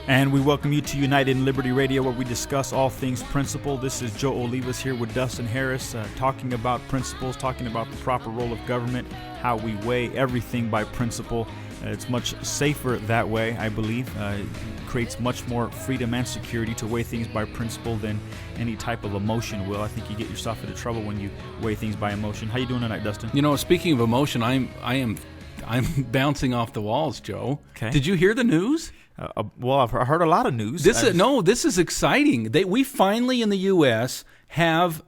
And we welcome you to United in Liberty Radio, where we discuss all things principle. This is Joe Olivas here with Dustin Harris, talking about principles, talking about the proper role of government, how we weigh everything by principle. It's much safer that way, I believe. It creates much more freedom and security to weigh things by principle than any type of emotion will. I think you get yourself into trouble when you weigh things by emotion. How you doing tonight, Dustin? You know, speaking of emotion, I'm bouncing off the walls, Joe. Okay. Did you hear the news? Well, I've heard a lot of news. This is exciting. We finally in the U.S. have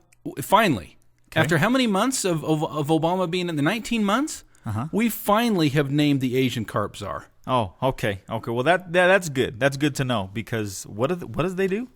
after how many months of Obama being in the 19 months? We finally have named the Asian carp czar. Oh, okay. Well, that's good. That's good to know, because what does they do?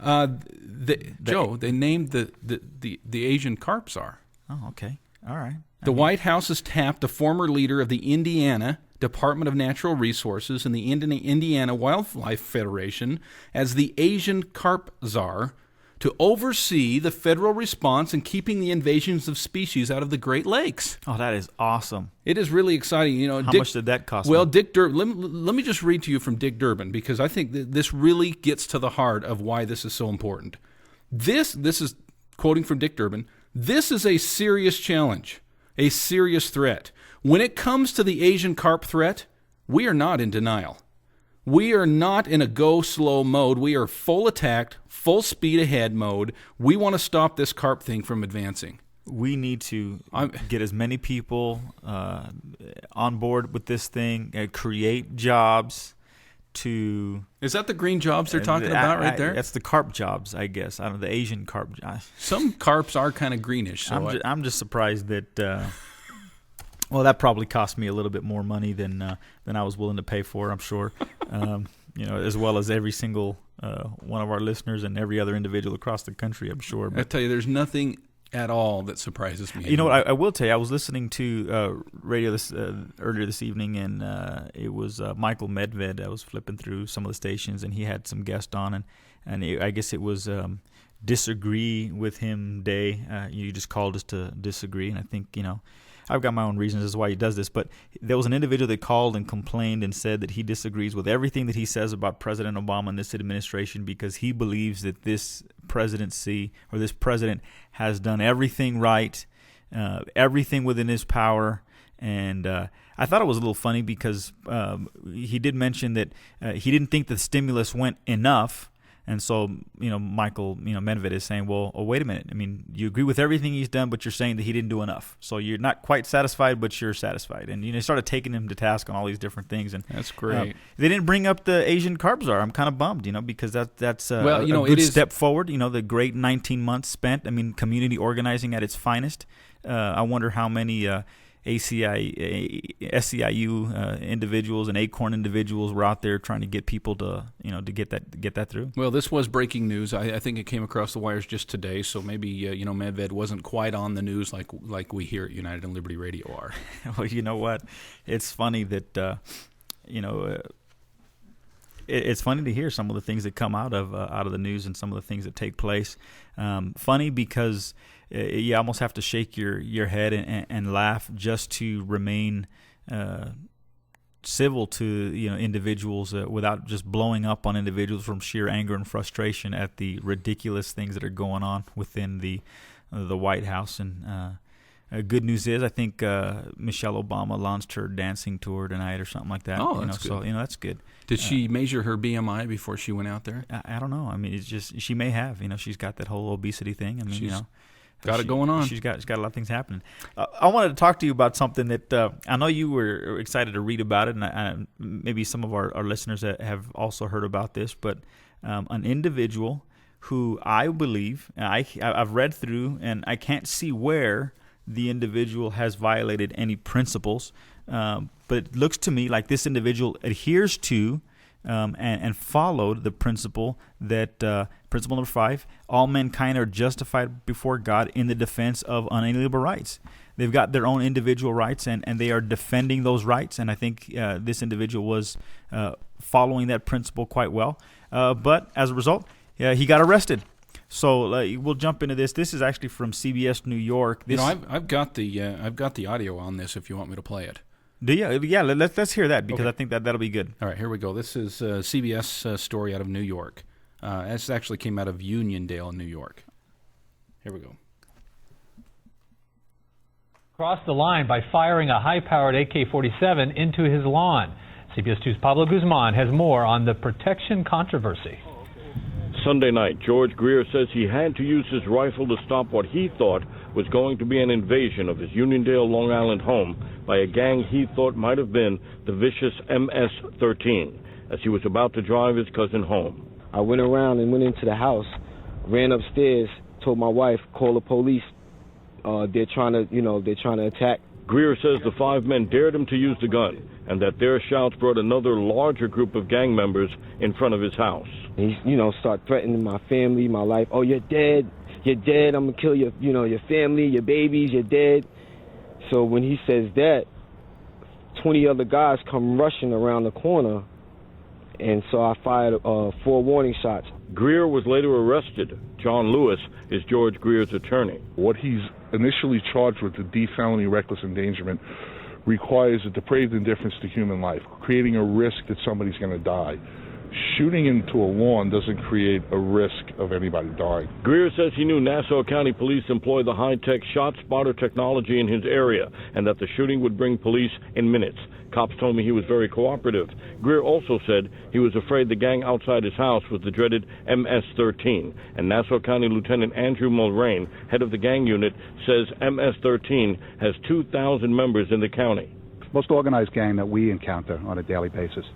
Joe, they named the Asian carp czar. Oh, okay. All right. The White House has tapped the former leader of the Indiana Department of Natural Resources and the Indiana Wildlife Federation as the Asian carp czar to oversee the federal response in keeping the invasions of species out of the Great Lakes. Oh, that is awesome. It is really exciting. You know, How much did that cost? Well, Dick Durbin. Let me just read to you from Dick Durbin, because I think that this really gets to the heart of why this is so important. This is quoting from Dick Durbin. This is a serious challenge, a serious threat. When it comes to the Asian carp threat, we are not in denial. We are not in a go-slow mode. We are full attack, full speed ahead mode. We want to stop this carp thing from advancing. We need to get as many people on board with this thing, create jobs to... Is that the green jobs they're talking about right there? That's the carp jobs, I guess. I don't know, the Asian carp jobs. Some carps are kind of greenish. So I'm just surprised that... Well, that probably cost me a little bit more money than I was willing to pay for, I'm sure. As well as every single one of our listeners and every other individual across the country, I'm sure. But I tell you, there's nothing at all that surprises me. You know what? I will tell you, I was listening to radio earlier this evening, and it was Michael Medved. I was flipping through some of the stations, and he had some guests on, and I guess it was Disagree with Him Day. You just called us to disagree, and I think, I've got my own reasons as to why he does this, but there was an individual that called and complained and said that he disagrees with everything that he says about President Obama and this administration, because he believes that this presidency or this president has done everything right, everything within his power. And I thought it was a little funny because he did mention that he didn't think the stimulus went enough. And so, Michael, Medved is saying, well, wait a minute. I mean, you agree with everything he's done, but you're saying that he didn't do enough. So you're not quite satisfied, but you're satisfied. And, started taking him to task on all these different things. And that's great. They didn't bring up the Asian carp czar. I'm kind of bummed, because that's a good step forward. The great 19 months spent. I mean, community organizing at its finest. I wonder how many SEIU individuals and Acorn individuals were out there trying to get people to get that through. Well, this was breaking news. I think it came across the wires just today, so maybe Medved wasn't quite on the news like we here at United and Liberty Radio are. Well, you know what? It's funny that it's funny to hear some of the things that come out of the news and some of the things that take place. Funny because you almost have to shake your head and laugh just to remain civil to individuals without just blowing up on individuals from sheer anger and frustration at the ridiculous things that are going on within the White House. And good news is, I think Michelle Obama launched her dancing tour tonight or something like that. Oh, that's good. So that's good. Did she measure her BMI before she went out there? I don't know. I mean, it's just she may have. She's got that whole obesity thing. I mean, she's got it going on. She's got a lot of things happening. I wanted to talk to you about something that I know you were excited to read about it, and maybe some of our listeners have also heard about this. But an individual who I believe I've read through, and I can't see where the individual has violated any principles, but it looks to me like this individual adheres to and followed the principle that principle number 5: all mankind are justified before God in the defense of unalienable rights. They've got their own individual rights, and they are defending those rights. And I think this individual was following that principle quite well. But as a result, he got arrested. So we'll jump into this. This is actually from CBS New York. I've got the audio on this if you want me to play it. Do you? Yeah, let's hear that, because I think that'll be good. All right, here we go. This is a CBS story out of New York. This actually came out of Uniondale in New York. Here we go. Crossed the line by firing a high-powered AK-47 into his lawn. CBS 2's Pablo Guzman has more on the protection controversy. Sunday night, George Greer says he had to use his rifle to stop what he thought was going to be an invasion of his Uniondale, Long Island home by a gang he thought might have been the vicious MS-13 as he was about to drive his cousin home. I went around and went into the house, ran upstairs, told my wife, call the police. They're trying to attack. Greer says the 5 men dared him to use the gun, and that their shouts brought another larger group of gang members in front of his house. He, start threatening my family, my life. Oh, you're dead. You're dead. I'm gonna kill your family, your babies. You're dead. So when he says that, 20 other guys come rushing around the corner, and so I fired 4 warning shots. Greer was later arrested. John Lewis is George Greer's attorney. What he's initially charged with, the D felony reckless endangerment, requires a depraved indifference to human life, creating a risk that somebody's going to die. Shooting into a lawn doesn't create a risk of anybody dying. Greer says he knew Nassau County Police employ the high-tech shot spotter technology in his area, and that the shooting would bring police in minutes. Cops told me he was very cooperative. Greer also said he was afraid the gang outside his house was the dreaded MS-13, and Nassau County Lieutenant Andrew Mulrain, head of the gang unit, says MS-13 has 2,000 members in the county. Most organized gang that we encounter on a daily basis.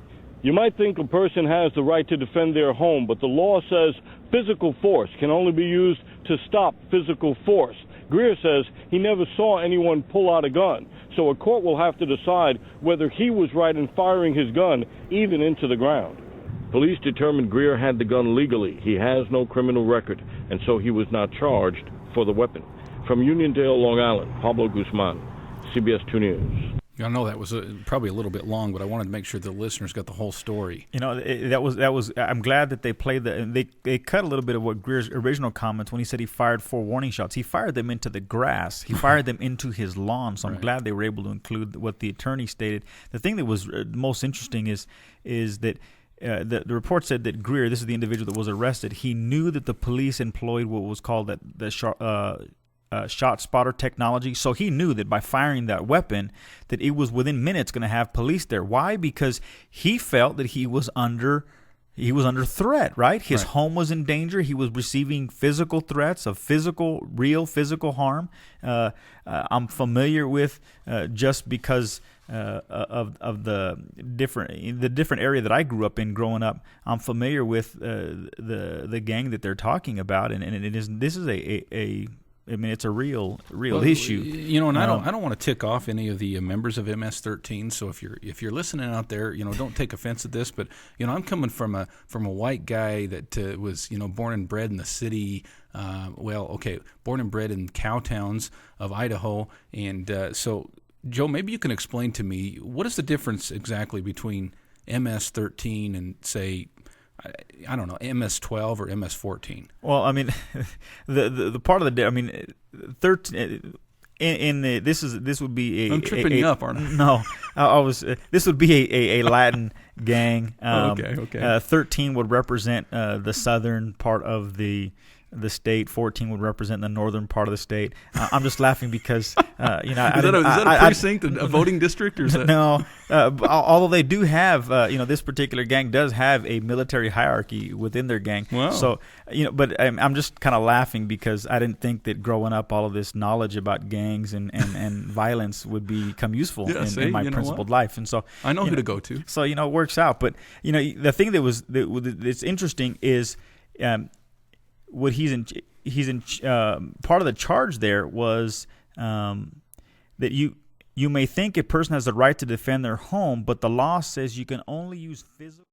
You might think a person has the right to defend their home, but the law says physical force can only be used to stop physical force. Greer says he never saw anyone pull out a gun, so a court will have to decide whether he was right in firing his gun even into the ground. Police determined Greer had the gun legally. He has no criminal record, and so he was not charged for the weapon. From Uniondale, Long Island, Pablo Guzman, CBS 2 News. I know that was probably a little bit long, but I wanted to make sure the listeners got the whole story. That was. I'm glad that they played they cut a little bit of what Greer's original comments when he said he fired 4 warning shots. He fired them into the grass. He fired them into his lawn. So I'm glad they were able to include what the attorney stated. The thing that was most interesting is that. The report said that Greer, this is the individual that was arrested, he knew that the police employed what was called the shot spotter technology. So he knew that by firing that weapon, that it was within minutes going to have police there. Why? Because he felt that he was under threat, right? His home was in danger. He was receiving physical threats of real physical harm. I'm familiar with just because of the different area that I grew up in growing up. I'm familiar with the gang that they're talking about, and this is it's a real issue. And I don't want to tick off any of the members of MS-13. So if you're listening out there, don't take offense at this. But I'm coming from a white guy that was born and bred in the city. Born and bred in cow towns of Idaho, and so Joe, maybe you can explain to me what is the difference exactly between MS-13 and say, I don't know, MS-12 or MS-14. Well, I mean, the part of the 13 this would be a. I'm tripping you up, aren't I? No, I was. This would be a Latin gang. Okay. 13 would represent the southern part of the state. 14 would represent the northern part of the state. I'm just laughing because is that a precinct, a voting district, or is that? No. Although they do have, this particular gang does have a military hierarchy within their gang. Wow. So, but I'm just kind of laughing because I didn't think that growing up all of this knowledge about gangs and violence would become useful in my principled life. And so I know who to go to. So it works out. But the thing that's interesting is. What he's in part of the charge there was that you may think a person has the right to defend their home, but the law says you can only use physical